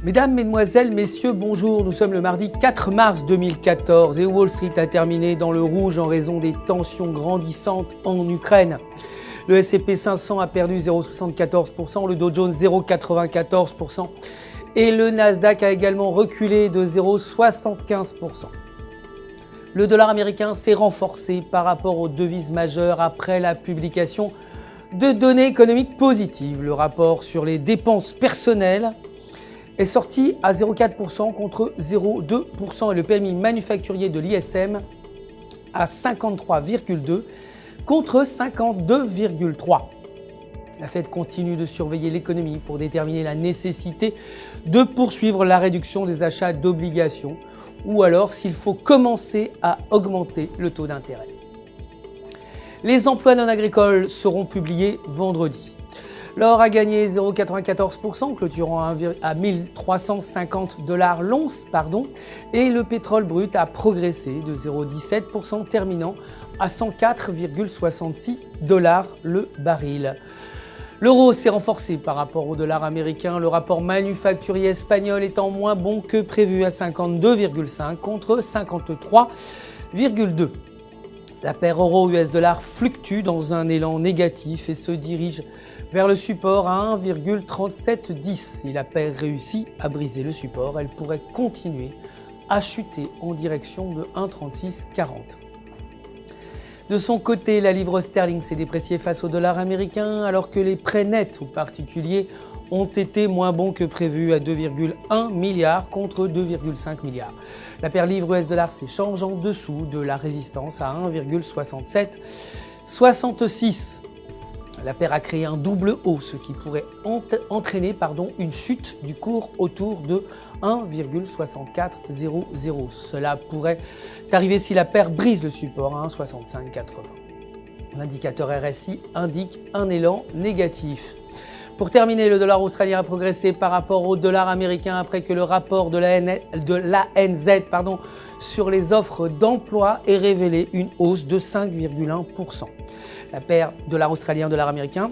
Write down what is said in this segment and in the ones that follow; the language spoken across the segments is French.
Mesdames, Mesdemoiselles, Messieurs, bonjour. Nous sommes le mardi 4 mars 2014 et Wall Street a terminé dans le rouge en raison des tensions grandissantes en Ukraine. Le S&P 500 a perdu 0,74%, le Dow Jones 0,94% et le Nasdaq a également reculé de 0,75%. Le dollar américain s'est renforcé par rapport aux devises majeures après la publication de données économiques positives. Le rapport sur les dépenses personnelles est sorti à 0,4% contre 0,2% et le PMI manufacturier de l'ISM à 53,2 contre 52,3. La Fed continue de surveiller l'économie pour déterminer la nécessité de poursuivre la réduction des achats d'obligations ou alors s'il faut commencer à augmenter le taux d'intérêt. Les emplois non agricoles seront publiés vendredi. L'or a gagné 0,94%, clôturant à 1350$ l'once, et le pétrole brut a progressé de 0,17%, terminant à 104,66$ le baril. L'euro s'est renforcé par rapport au dollar américain, le rapport manufacturier espagnol étant moins bon que prévu à 52,5 contre 53,2. La paire euro-US dollar fluctue dans un élan négatif et se dirige vers le support à 1,3710. Si la paire réussit à briser le support, elle pourrait continuer à chuter en direction de 1,3640. De son côté, la livre sterling s'est dépréciée face au dollar américain alors que les prêts nets aux particuliers ont été moins bons que prévu à 2,1 milliards contre 2,5 milliards. La paire livre US dollar s'échange en dessous de la résistance à 1,6766. La paire a créé un double haut, ce qui pourrait entraîner une chute du cours autour de 1,6400. Cela pourrait arriver si la paire brise le support à 1,6580. L'indicateur RSI indique un élan négatif. Pour terminer, le dollar australien a progressé par rapport au dollar américain après que le rapport de l'ANZ sur les offres d'emploi ait révélé une hausse de 5,1%. La paire dollar australien, dollar américain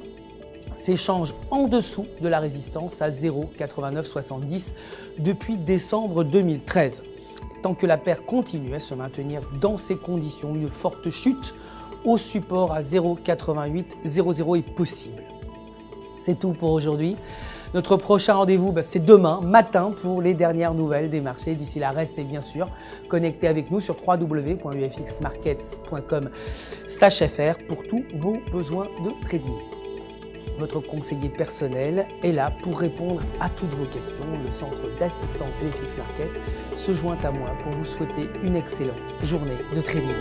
s'échange en dessous de la résistance à 0,8970 depuis décembre 2013. Tant que la paire continue à se maintenir dans ces conditions, une forte chute au support à 0,8800 est possible. C'est tout pour aujourd'hui. Notre prochain rendez-vous, c'est demain matin pour les dernières nouvelles des marchés. D'ici là, restez bien sûr connectés avec nous sur www.ufxmarkets.com/fr pour tous vos besoins de trading. Votre conseiller personnel est là pour répondre à toutes vos questions. Le centre d'assistance UFX Market se joint à moi pour vous souhaiter une excellente journée de trading.